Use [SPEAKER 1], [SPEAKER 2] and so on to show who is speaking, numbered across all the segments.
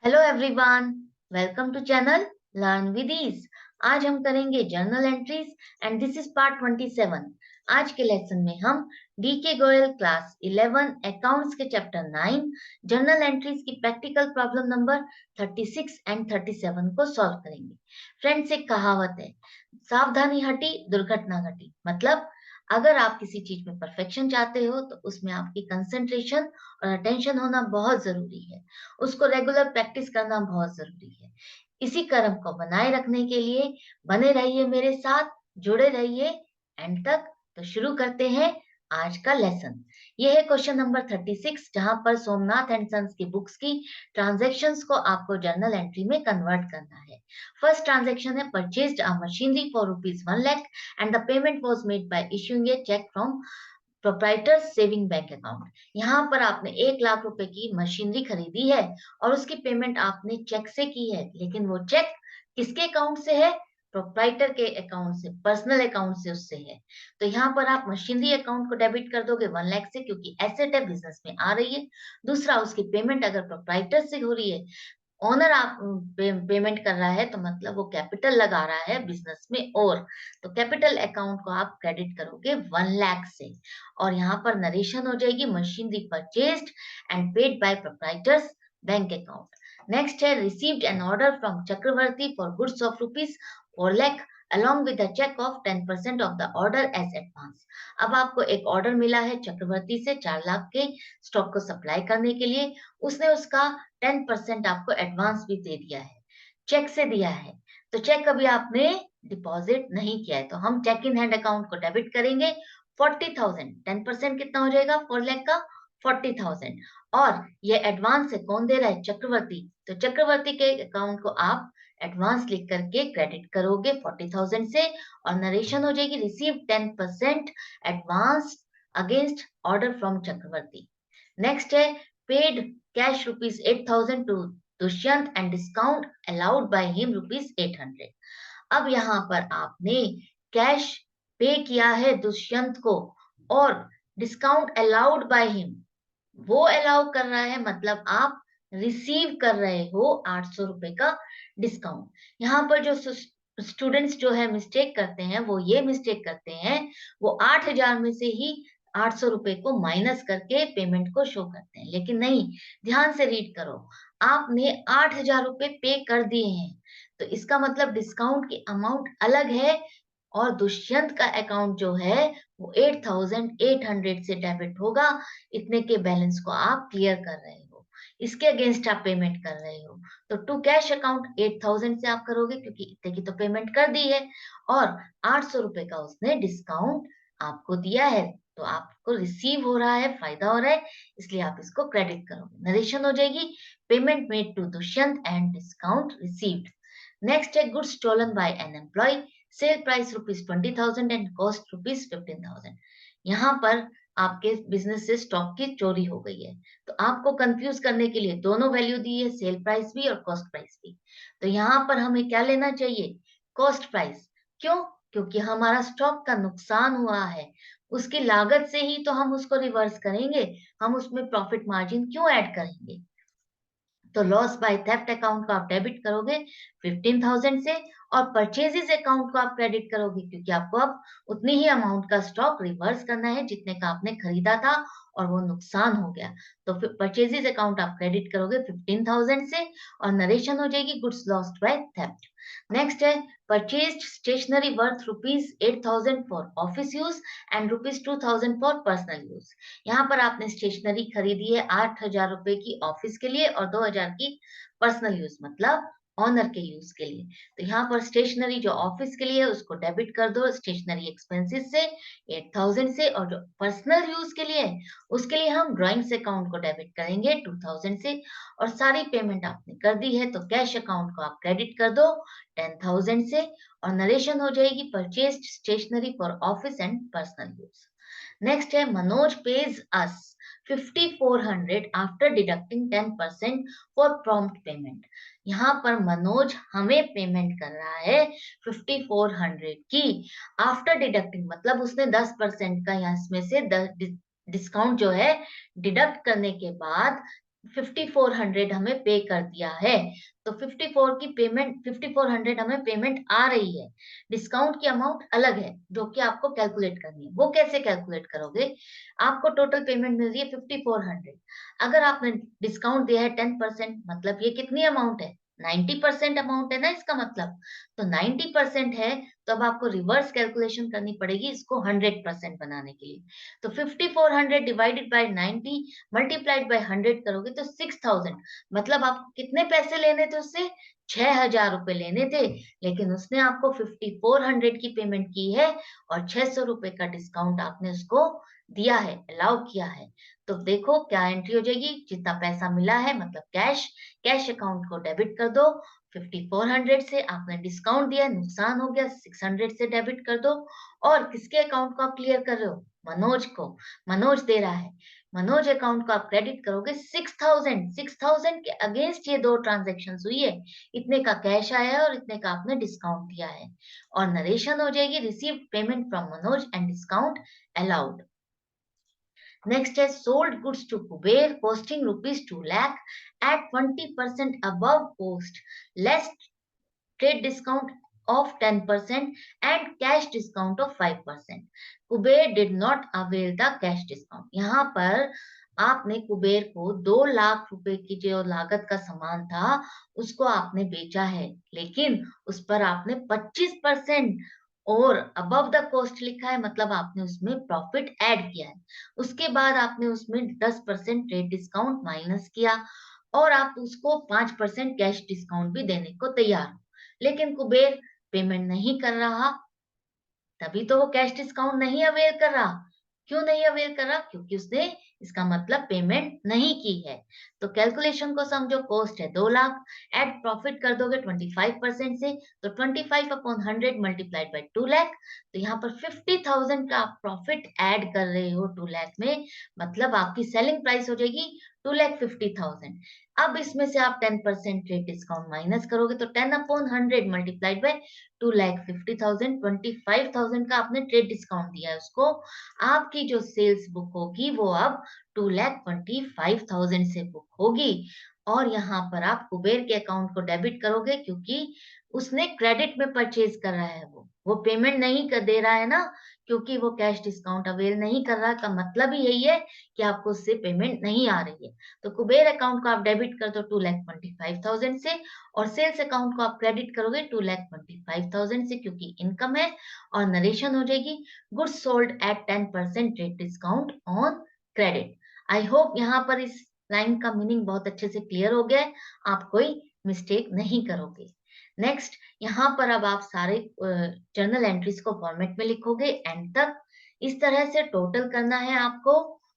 [SPEAKER 1] Hello everyone, welcome to channel learn with ease. आज हम करेंगे journal entries and this is part 27। आज के लेसन में हम डी के गोयल क्लास 11 अकाउंट्स के चैप्टर 9 जर्नल एंट्रीज की प्रैक्टिकल प्रॉब्लम नंबर 36 एंड 37 को सॉल्व करेंगे। फ्रेंड्स, एक कहावत है, सावधानी हटी दुर्घटना घटी। मतलब अगर आप किसी चीज में परफेक्शन चाहते हो तो उसमें आपकी कंसंट्रेशन और अटेंशन होना बहुत जरूरी है। उसको रेगुलर प्रैक्टिस करना बहुत जरूरी है। इसी क्रम को बनाए रखने के लिए बने रहिए मेरे साथ, जुड़े रहिए एंड तक। तो शुरू करते हैं आज का लेसन। यह है क्वेश्चन नंबर 36, जहां पर सोमनाथ एंड सन्स की बुक्स की ट्रांजैक्शंस को आपको जर्नल एंट्री में कन्वर्ट करना है। फर्स्ट ट्रांजैक्शन है, purchased a machinery for ₹1 lakh and the payment was made by issuing a cheque from proprietors saving bank account. यहाँ पर आपने 1 लाख रुपए की मशीनरी खरीदी है और उसकी पेमेंट आपने चेक से की है, लेकिन वो चेक किसके अकाउंट से है? प्रोप्राइटर के अकाउंट से, पर्सनल अकाउंट से उससे है। तो यहाँ पर आप मशीनरी अकाउंट को डेबिट कर दोगे 1 लाख से, क्योंकि एसेट है, बिजनेस में आ रही है। दूसरा, उसकी पेमेंट अगर प्रोप्राइटर से हो रही है, ओनर आप पेमेंट कर रहा है, तो मतलब वो कैपिटल लगा रहा है बिजनेस में। और तो कैपिटल अकाउंट को आप क्रेडिट करोगे 1 लाख से। और यहाँ पर नरेशन हो जाएगी, machinery purchased and paid by proprietors bank account. Next है, received an order from Chakravarti for goods of ₹4 lakh along with a check of 10% of the order as advance। अब आपको एक ऑर्डर मिला है चक्रवर्ती से 4 लाख के स्टॉक को सप्लाई करने के लिए। उसने उसका 10% आपको एडवांस भी दे दिया है, चेक से दिया है। तो चेक अभी आपने डिपॉजिट नहीं किया है, तो हम चेक इन हैंड अकाउंट को डेबिट करेंगे 40,000। 10% कितना हो जाएगा 4 लाख का? 40,000। और ये एडवांस है, कौन दे रहा है? चक्रवर्ती। तो चक्रवर्ती के अकाउंट को आप एडवांस लिख करके क्रेडिट करोगे 40,000 से। और नरेशन हो जाएगी, receive 10% advance against order from Chakravarti. Next है, paid cash ₹8,000 to Dushyant and discount allowed by him ₹800। अब यहाँ पर आपने कैश पे किया है दुष्यंत को, और डिस्काउंट अलाउड बाय हिम, वो अलाउ कर रहा है, मतलब आप रिसीव कर रहे हो 800 रुपए का डिस्काउंट। यहाँ पर जो स्टूडेंट्स जो है मिस्टेक करते हैं, वो ये मिस्टेक करते हैं, वो 8,000 में से ही 800 रुपए को माइनस करके पेमेंट को शो करते हैं। लेकिन नहीं, ध्यान से रीड करो, आपने 8,000 रुपए पे कर दिए हैं, तो इसका मतलब डिस्काउंट की अमाउंट अलग है। और दुष्यंत का अकाउंट जो है वो 8,800 से डेबिट होगा। इतने के बैलेंस को आप क्लियर कर रहे हो, इसके अगेंस्ट आप पेमेंट कर रहे हो। तो टू कैश अकाउंट 8,000 से आप करोगे, क्योंकि इतने की तो पेमेंट कर दी है। और 800 रुपए का उसने डिस्काउंट आपको दिया है, तो आपको रिसीव हो रहा है, फायदा हो रहा है, इसलिए आप इसको क्रेडिट करोगे। नरेशन हो जाएगी, payment made to Dushyant and discount received. Next है, goods stolen by an employ, sale price ₹20,000 and cost ₹15,000। यहाँ पर आपके बिजनेस से स्टॉक की चोरी हो गई है, तो आपको कंफ्यूज करने के लिए दोनों वैल्यू दी है, सेल प्राइस भी और कॉस्ट प्राइस भी। तो यहाँ पर हमें क्या लेना चाहिए? Cost price. क्यों? क्योंकि हमारा स्टॉक का नुकसान हुआ है, उसकी लागत से ही तो हम उसको रिवर्स करेंगे। हम उसमें प्रॉफिट मार्जिन क्यों ऐड करेंगे? तो लॉस बाय थेफ्ट अकाउंट को आप डेबिट करोगे 15,000 से, और परचेजेस अकाउंट को आप क्रेडिट करोगे, क्योंकि आपको अब उतनी ही अमाउंट का स्टॉक रिवर्स करना है जितने का आपने खरीदा था और वो नुकसान हो गया। तो फिर परचेजेस अकाउंट आप क्रेडिट करोगे 15,000 से, और नरेशन हो जाएगी goods lost by theft. Next है, purchased stationery worth ₹8,000 for office use and ₹2,000 for personal use. यहाँ पर आपने स्टेशनरी खरीदी है 8,000 रुपए की ऑफिस के लिए और 2,000 की पर्सनल यूज, मतलब ऑनर के यूज के लिए। तो यहाँ पर स्टेशनरी जो ऑफिस के लिए है उसको डेबिट कर दो स्टेशनरी एक्सपेंसेस से 8,000 से, और जो पर्सनल यूज के लिए है उसके लिए हम ड्राइंग्स अकाउंट को डेबिट करेंगे 2,000 से। और सारी पेमेंट आपने कर दी है, तो कैश अकाउंट को आप क्रेडिट कर दो 10,000 से। और नरेशन हो जाएगी, purchased stationery for office and personal use. Next है, Manoj pays us 5,400 after deducting 10% for prompt payment. यहाँ पर मनोज हमें पेमेंट कर रहा है 5,400 की आफ्टर डिडक्टिंग, मतलब उसने 10% का यहाँ इसमें से डिस्काउंट जो है डिडक्ट करने के बाद 5400 हमें पे कर दिया है, तो 5400 हमें पेमेंट आ रही है। डिस्काउंट की अमाउंट अलग है जो कि आपको कैलकुलेट करनी है। वो कैसे कैलकुलेट करोगे? आपको टोटल पेमेंट मिल रही है 5400। अगर आपने डिस्काउंट दिया है 10%, मतलब ये कितनी अमाउंट है? 90% अमाउंट है ना इसका मतलब। तो 90% है, तो अब आपको रिवर्स कैलकुलेशन करनी पड़ेगी इसको 100% बनाने के लिए। तो 5400 डिवाइडेड बाय 90 मल्टीप्लाइड बाय 100 करोगे तो 6000, मतलब आपको कितने पैसे लेने थे उससे? 6000 रुपए लेने थे, लेकिन उसने आपको 5400 की पेमेंट की है और 600 रुपए का डिस्काउंट आपने उसको दिया है, अलाउ किया है। तो देखो क्या एंट्री हो जाएगी, जितना पैसा मिला है मतलब कैश, कैश अकाउंट को डेबिट कर दो। 5400 से आपने डिस्काउंट दिया, नुकसान हो गया, 600 से डेबिट कर दो। और किसके अकाउंट को आप क्लियर कर रहे हो? मनोज को। मनोज दे रहा है, मनोज अकाउंट को आप क्रेडिट करोगे 6000 के अगेंस्ट ये दो ट्रांजेक्शन हुई है। इतने का कैश आया है और इतने का आपने डिस्काउंट दिया है। और नरेशन हो जाएगी received payment from Manoj and discount allowed. Next है sold goods to Kuber costing ₹2 lakh at 20% above cost, less trade discount of 10% and cash discount of 5%. Kuber did not avail the cash discount. यहाँ पर आपने कुबेर को 2 लाख रुपए की जो लागत का सामान था उसको आपने बेचा है, लेकिन उस पर आपने 25% और अबव द कॉस्ट लिखा है, मतलब आपने उसमें प्रॉफिट ऐड किया है। उसके बाद आपने उसमें 10% ट्रेड डिस्काउंट माइनस किया और आप उसको 5% कैश डिस्काउंट भी देने को तैयार हो, लेकिन कुबेर पेमेंट नहीं कर रहा, तभी तो वो कैश डिस्काउंट नहीं अवेल कर रहा। क्यों नहीं अवेल कर रहा? क्योंकि उसने इसका मतलब पेमेंट नहीं की है। तो कैलकुलेशन को समझो, कॉस्ट है 2 लाख, एड प्रॉफिट कर दोगे 25% से, तो 25/100 मल्टीप्लाइड बाय 2 लाख। तो यहाँ पर 50,000 का आप प्रॉफिट ऐड कर रहे हो 2 लाख में, मतलब आपकी सेलिंग प्राइस हो जाएगी 2,50,000। अब इसमें से आप 10% रेट डिस्काउंट माइनस करोगे तो 10/100 मल्टीप्लाइड बाय 2,50,000, 25,000 का आपने ट्रेड डिस्काउंट दिया है उसको। आपकी जो सेल्स बुक होगी वो अब 2,25,000 से बुक होगी। और यहाँ पर आप कुबेर के अकाउंट को डेबिट करोगे क्योंकि उसने क्रेडिट में परचेज कर रहा है, वो पेमेंट नहीं कर दे रहा है ना, क्योंकि वो कैश डिस्काउंट अवेल नहीं कर रहा, का मतलब ही यही है कि आपको उससे पेमेंट नहीं आ रही है। तो कुबेर अकाउंट को आप डेबिट कर दो 2,25,000 से, और सेल्स अकाउंट को आप क्रेडिट करोगे 2,25,000 से क्योंकि इनकम है। और नरेशन हो जाएगी goods sold at 10% rate discount on credit. I hope यहाँ पर इस लाइन का मीनिंग बहुत अच्छे से क्लियर हो गया है, आप कोई मिस्टेक नहीं करोगे। नेक्स्ट, यहाँ पर अब आप सारे जर्नल एंट्रीज को फॉर्मेट में लिखोगे एंड तक। इस तरह से टोटल करना है आपको,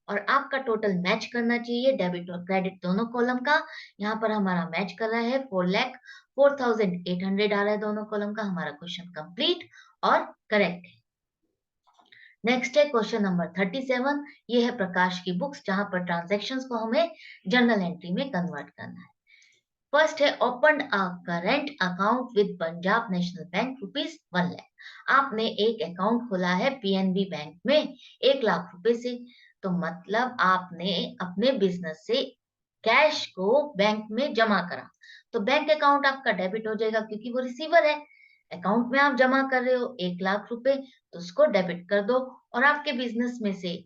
[SPEAKER 1] और आपका टोटल मैच करना चाहिए डेबिट और क्रेडिट दोनों कॉलम का। यहाँ पर हमारा मैच कर रहा है 4,04,800 आ रहा है दोनों कॉलम का। हमारा क्वेश्चन कंप्लीट और करेक्ट है। नेक्स्ट है क्वेश्चन नंबर 37। ये है प्रकाश की बुक्स, जहां पर ट्रांजेक्शन्स को हमें जर्नल एंट्री में कन्वर्ट करना है। फर्स्ट है open a current account with Punjab national bank ₹1 lakh. आपने एक अकाउंट खोला है पीएनबी बैंक में 1 लाख रुपए से, तो मतलब आपने अपने बिजनेस से कैश को बैंक में जमा करा, तो बैंक अकाउंट आपका डेबिट हो जाएगा क्योंकि वो रिसीवर है। अकाउंट में आप जमा कर रहे हो 1 लाख रुपए, तो उसको डेबिट कर दो। और आपके बिजनेस में से,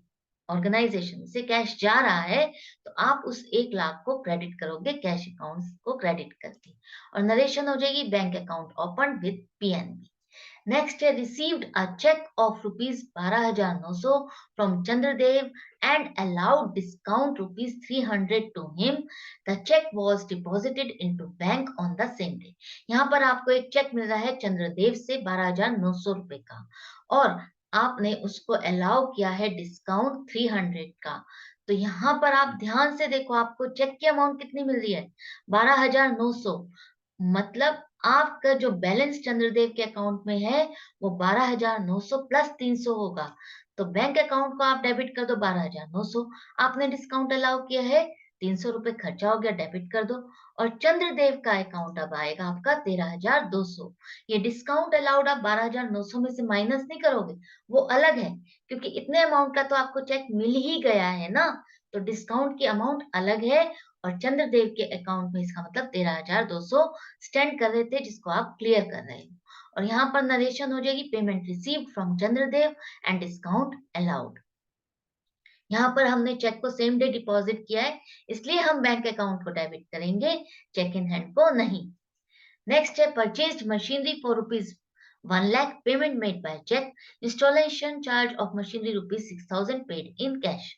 [SPEAKER 1] ऑर्गेनाइजेशन से कैश जा रहा है, तो आप उस 1 लाख को क्रेडिट करोगे कैश अकाउंट को क्रेडिट करके, और नरेशन हो जाएगी bank account open with PNB. Next है received a cheque of ₹12,900 from Chandradev and allowed discount ₹300 to him. The cheque was deposited into bank on the same day. यहाँ पर आपको एक चेक मिल रहा है चंद्रदेव से 12,900 रुपए का, और आपने उसको अलाउ किया है डिस्काउंट 300 का। तो यहाँ पर आप ध्यान से देखो, आपको चेक की अमाउंट कितनी मिल रही है? 12,900, मतलब आपका जो बैलेंस चंद्रदेव के अकाउंट में है वो 12,900 प्लस 300 होगा। तो बैंक अकाउंट को आप डेबिट कर दो 12,900, आपने डिस्काउंट अलाउ किया है, 300 रुपए खर्चा हो गया, डेबिट कर दो। और चंद्रदेव का अकाउंट अब आएगा आपका 13,200। ये डिस्काउंट अलाउड आप 12,900 में से माइनस नहीं करोगे, वो अलग है, क्योंकि इतने अमाउंट का तो आपको चेक मिल ही गया है ना, तो डिस्काउंट की अमाउंट अलग है और चंद्रदेव के अकाउंट में इसका मतलब 13,200 स्टैंड कर रहे थे, जिसको आप क्लियर कर रहे हो। और यहाँ पर नरेशन हो जाएगी payment received from Chandradev and discount allowed. यहाँ पर हमने चेक को सेम डे डिपॉजिट किया है, इसलिए हम बैंक अकाउंट को डेबिट करेंगे, चेक इन हैंड को नहीं। नेक्स्ट है purchased machinery for rupees 1 lakh, payment made by cheque, installation charge of machinery rupees 6,000 paid in cash.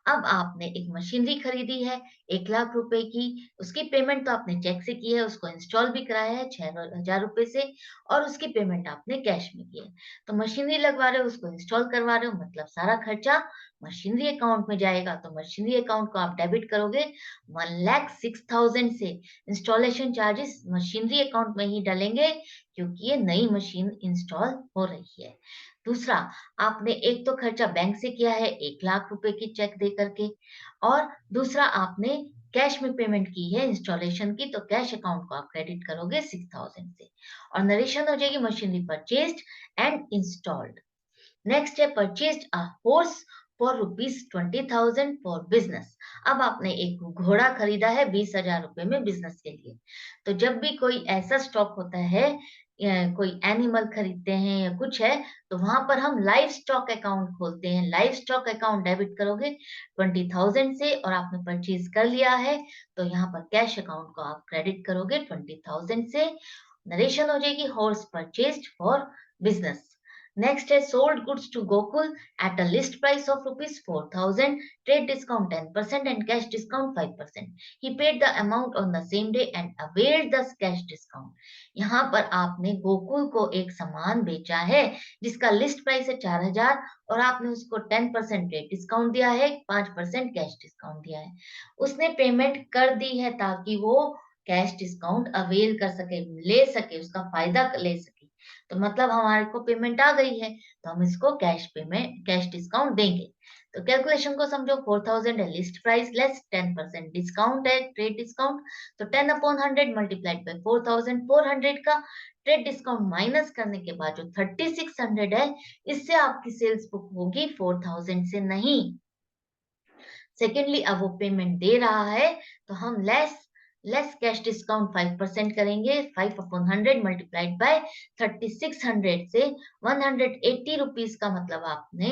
[SPEAKER 1] अब आपने एक मशीनरी खरीदी है 1 लाख रुपए की, उसकी पेमेंट तो आपने चेक से की है, उसको इंस्टॉल भी कराया है 6,000 रुपए से, और उसकी पेमेंट आपने कैश में की है। तो मशीनरी लगवा रहे हो, उसको इंस्टॉल करवा रहे हो, मतलब सारा खर्चा मशीनरी अकाउंट में जाएगा। तो मशीनरी अकाउंट को आप डेबिट करोगे 1,06,000 से। इंस्टॉलेशन चार्जेस मशीनरी अकाउंट में ही डालेंगे, क्योंकि ये नई मशीन इंस्टॉल हो रही है। दूसरा, आपने एक तो खर्चा बैंक से किया है 1 लाख रुपए की चेक दे करके, और दूसरा आपने कैश में पेमेंट की है इंस्टॉलेशन की, तो कैश अकाउंट को आप क्रेडिट करोगे 6,000 से, और नरेशन हो जाएगी machinery purchased and installed. Next है purchased a horse for rupees 20,000 for business. अब आपने एक घोड़ा खरीदा है 20,000 रुपए में बिजनेस के लिए। तो जब भी कोई ऐसा स्टॉक होता है, कोई एनिमल खरीदते हैं या कुछ है, तो वहां पर हम लाइव स्टॉक अकाउंट खोलते हैं। लाइव स्टॉक अकाउंट डेबिट करोगे 20,000 से, और आपने परचेज कर लिया है, तो यहाँ पर कैश अकाउंट को आप क्रेडिट करोगे 20,000 से। नरेशन हो जाएगी horse purchased for business. Next है sold goods to Gokul at a list price of rupees 4,000, trade discount 10% and cash discount 5%. He paid the amount on the same day and availed the cash discount. यहाँ पर आपने गोकुल को एक सामान बेचा है जिसका लिस्ट प्राइस है 4,000, और आपने उसको 10% ट्रेड डिस्काउंट दिया है, 5% कैश डिस्काउंट दिया है। उसने पेमेंट कर दी है ताकि वो कैश डिस्काउंट अवेल कर सके, ले सके, उसका फायदा ले सके। तो मतलब हमारे को पेमेंट आ गई है, तो हम इसको कैश पेमेंट, कैश डिस्काउंट देंगे। तो कैलकुलेशन को समझो, 4,000 है लिस्ट प्राइस लेस 10% डिस्काउंट है ट्रेड डिस्काउंट, तो 10/100 मल्टीप्लाइड बाय 4,000। 400 का ट्रेड डिस्काउंट माइनस करने के बाद जो 3,600 है, इससे आपकी सेल्स बुक होगी 4,000 से नहीं। सेकेंडली, अब वो पेमेंट दे रहा है, तो हम लेस कैश डिस्काउंट 5% करेंगे। 5/100 मल्टीप्लाइड बाय 3,600 से 180 रुपीज का मतलब आपने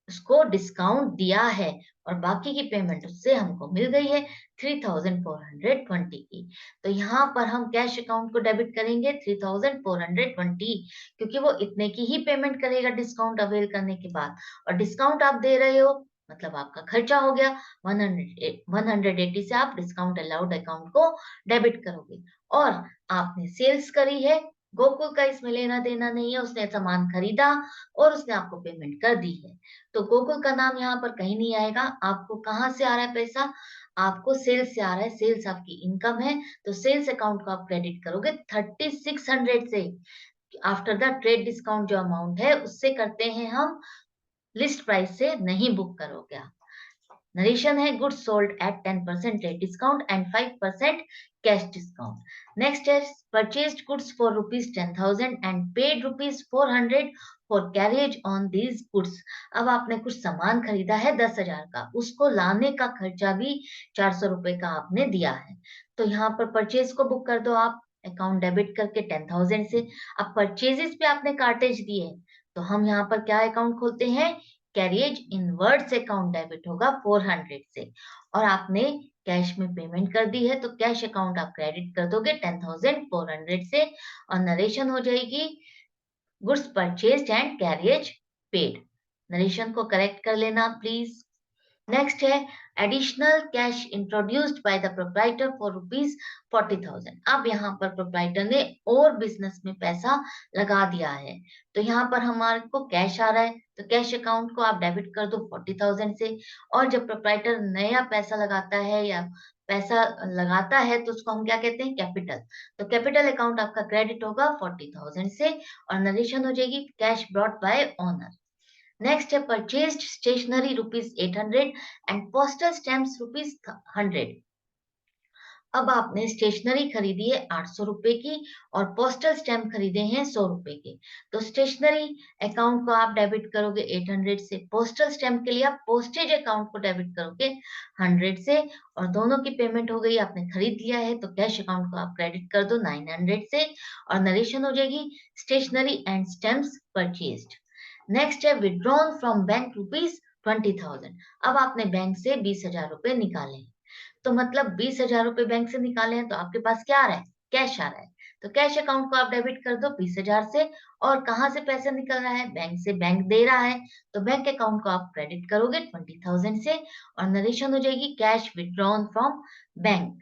[SPEAKER 1] उसको डिस्काउंट दिया है, और बाकी की पेमेंट उससे हमको मिल गई है 3,420 की। तो यहाँ पर हम कैश अकाउंट को डेबिट करेंगे 3,420, क्योंकि वो इतने की ही पेमेंट करेगा डिस्काउंट अवेल करने के बाद, और डिस्काउंट आप दे रहे हो, मतलब आपका खर्चा हो गया 180 से आप डिस्काउंट अलाउड अकाउंट को डेबिट करोगे। और आपने सेल्स करी है, गोकुल का इसमें लेना देना नहीं है, उसने सामान खरीदा और उसने आपको पेमेंट कर दी है, तो गोकुल का नाम यहाँ पर कहीं नहीं आएगा। आपको कहाँ से आ रहा है पैसा? आपको सेल्स से आ रहा है, सेल्स आपकी इनकम है, तो सेल्स अकाउंट को आप क्रेडिट करोगे 3,600 से। आफ्टर द ट्रेड डिस्काउंट जो अमाउंट है उससे करते हैं हम, लिस्ट प्राइस से नहीं बुक करोगे आप। नरेशन है goods sold at 10% trade discount and 5% cash discount. Next है purchased goods for rupees 10,000 and paid rupees 400 for carriage on these goods. अब आपने कुछ सामान खरीदा है 10,000 का, उसको लाने का खर्चा भी 400 रुपए का आपने दिया है, तो यहाँ पर परचेज को बुक कर दो आप अकाउंट डेबिट करके 10,000 से। अब परचेजेस पे आपने कार्टेज दिए, तो हम यहाँ पर क्या अकाउंट खोलते हैं? कैरियज इन वर्ड्स अकाउंट डेबिट होगा 400 से, और आपने कैश में पेमेंट कर दी है, तो कैश अकाउंट आप क्रेडिट कर दोगे 10,400 से, और नरेशन हो जाएगी goods purchased and carriage paid. Narration को करेक्ट कर लेना प्लीज। नेक्स्ट है additional cash introduced by the proprietor for rupees 40,000। अब यहाँ पर प्रोप्राइटर ने और बिजनेस में पैसा लगा दिया है, तो यहाँ पर हमारे को कैश आ रहा है, तो कैश अकाउंट को आप डेबिट कर दो 40,000 से। और जब प्रोप्राइटर नया पैसा लगाता है या पैसा लगाता है, तो उसको हम क्या कहते हैं? कैपिटल। तो कैपिटल अकाउंट आपका क्रेडिट होगा 40,000 से, और नरेशन हो जाएगी cash brought by owner. Next है purchased stationery rupees 800 and postal stamps rupees 100। अब आपने स्टेशनरी खरीदी है 800 रुपए की और पोस्टल स्टैम्प खरीदे हैं 100 रुपए के। तो स्टेशनरी अकाउंट को आप डेबिट करोगे 800 से, पोस्टल स्टैम्प के लिए आप पोस्टेज अकाउंट को डेबिट करोगे 100 से, और दोनों की पेमेंट हो गई, आपने खरीद लिया है तो कैश अकाउंट को आप क्रेडिट कर दो 900 से, और नरेशन हो जाएगी stationery and stamps purchased. Next है विड्रॉन फ्रॉम बैंक रुपीज 20,000। अब आपने बैंक से 20,000 रुपए निकाले, तो मतलब 20,000 रुपए बैंक से निकाले हैं तो आपके पास क्या आ रहा है, कैश आ रहा है। तो कैश अकाउंट को आप डेबिट कर दो 20,000 से, और कहाँ से पैसा निकल रहा है, बैंक से, बैंक दे रहा है तो बैंक अकाउंट को आप क्रेडिट करोगे 20,000 से, और नरेशन हो जाएगी cash withdrawn from bank.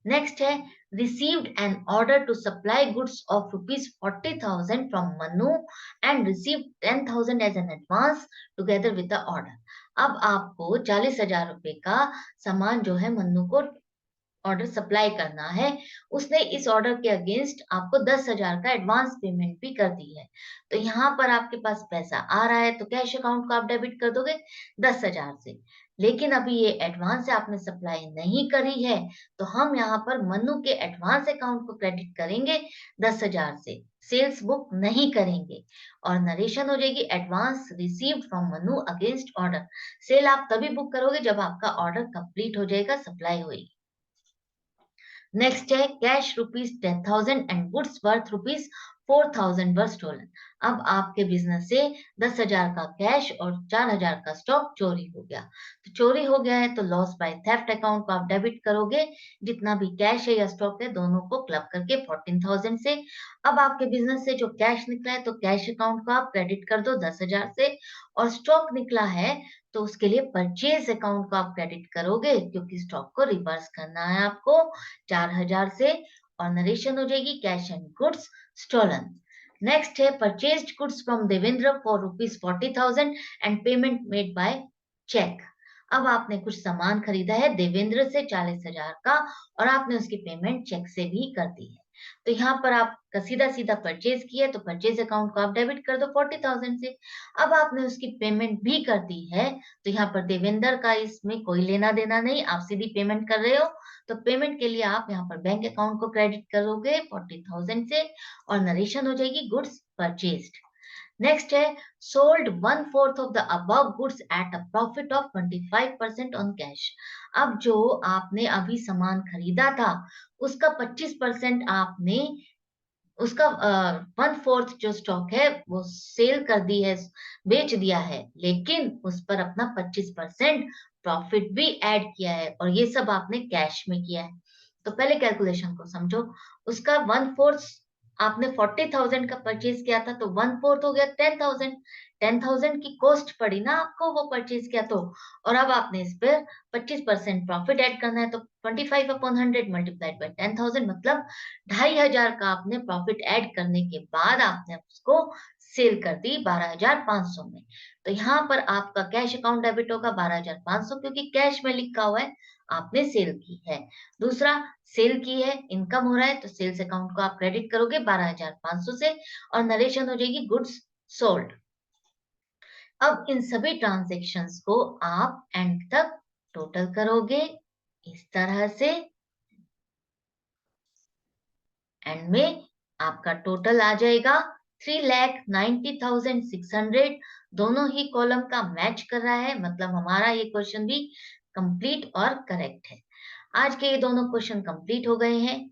[SPEAKER 1] Next है received an order to supply goods of rupees 40,000 from Manu and received 10,000 as an advance together with the order। अब आपको 40,000 रुपए का सामान जो है मन्नू को ऑर्डर सप्लाई करना है, उसने इस ऑर्डर के अगेंस्ट आपको 10,000 का एडवांस पेमेंट भी कर दी है। तो यहाँ पर आपके पास पैसा आ रहा है तो कैश अकाउंट को आप डेबिट कर दोगे 10,000 से, लेकिन अभी ये एडवांस से आपने सप्लाई नहीं करी है तो हम यहाँ पर मन्नू के एडवांस अकाउंट को क्रेडिट करेंगे 10,000 से, सेल्स बुक नहीं करेंगे, और नरेशन हो जाएगी advance received from Mannu against order. Sale आप तभी बुक करोगे जब आपका ऑर्डर कंप्लीट हो जाएगा, सप्लाई होगी। नेक्स्ट है cash rupees 10,000 and goods worth rupees 4,000 were stolen. अब आपके बिजनेस से 10,000 का कैश और 4,000 का स्टॉक चोरी हो गया। तो चोरी हो गया है तो लॉस बाय थेफ्ट अकाउंट को आप डेबिट करोगे, जितना भी कैश है या स्टॉक है दोनों को क्लब करके 14,000 से। अब आपके बिजनेस से जो कैश निकला है तो कैश अकाउंट को आप क्रेडिट कर दो 10,000 से, और स्टॉक निकला है तो उसके लिए परचेज अकाउंट को आप क्रेडिट करोगे क्योंकि स्टॉक को रिवर्स करना है आपको 4,000 से, और नरेशन हो जाएगी cash and goods stolen. Next है purchased goods from Devendra for rupees 40,000 and payment made by cheque. अब आपने कुछ सामान खरीदा है देवेंद्र से 40,000 का और आपने उसकी पेमेंट चेक से भी कर दी है। तो यहाँ पर आप सीधा सीधा परचेज किया तो परचेज अकाउंट को आप डेबिट कर दो 40,000 से। अब आपने उसकी पेमेंट भी कर दी है तो यहाँ पर देवेंद्र का इसमें कोई लेना देना नहीं, आप सीधी पेमेंट कर रहे हो, तो पेमेंट के लिए आप यहाँ पर बैंक अकाउंट को क्रेडिट करोगे 40,000 से, और नरेशन हो जाएगी गुड्स परचेज्ड। नेक्स्ट है sold 1/4 of the above goods at a profit of 25% on cash. अब जो आपने अभी सामान खरीदा था उसका 25% आपने उसका 1/4 जो स्टॉक है वो सेल कर दी है, बेच दिया है, लेकिन उस पर अपना 25% प्रॉफिट भी ऐड किया है, और ये सब आपने कैश में किया है। तो पहले कैलकुलेशन को समझो, उसका 1/4 आपने 40,000 का परचेज किया था तो 1/4 हो गया 10,000। 10,000 की कॉस्ट पड़ी ना आपको वो परचेज किया तो, और अब आपने इस पर 25% प्रॉफिट ऐड करना है तो 25/100 मल्टीप्लाइड बाय 10,000 मतलब 2,500 का आपने प्रॉफिट ऐड करने के बाद आपने उसको सेल कर दी 12,500 में। तो यहाँ पर आपका कैश अकाउंट डेबिट होगा 12,500 क्योंकि कैश में लिखा हुआ है आपने सेल की है। दूसरा सेल की है, इनकम हो रहा है तो सेल्स अकाउंट को आप क्रेडिट करोगे 12,500 से, और नरेशन हो जाएगी गुड्स सोल्ड। अब इन सभी ट्रांजेक्शन्स को आप एंड तक टोटल करोगे इस तरह से, एंड में आपका टोटल आ जाएगा 3,90,600। दोनों ही कॉलम का मैच कर रहा है, मतलब हमारा ये क्वेश्चन भी कंप्लीट और करेक्ट है। आज के ये दोनों क्वेश्चन कंप्लीट हो गए हैं।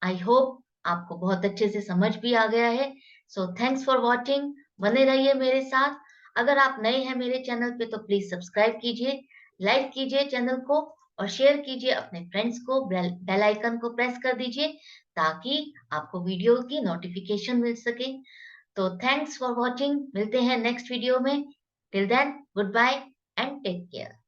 [SPEAKER 1] आई होप आपको बहुत अच्छे से समझ भी आ गया है। सो थैंक्स फॉर वॉचिंग, बने रहिए मेरे साथ। अगर आप नए हैं मेरे चैनल पे तो प्लीज सब्सक्राइब कीजिए, लाइक कीजिए चैनल को और शेयर कीजिए अपने फ्रेंड्स को, बेल आइकन को प्रेस कर दीजिए ताकि आपको वीडियो की नोटिफिकेशन मिल सके। तो थैंक्स फॉर वॉचिंग, मिलते हैं नेक्स्ट वीडियो में। Till then goodbye and take care.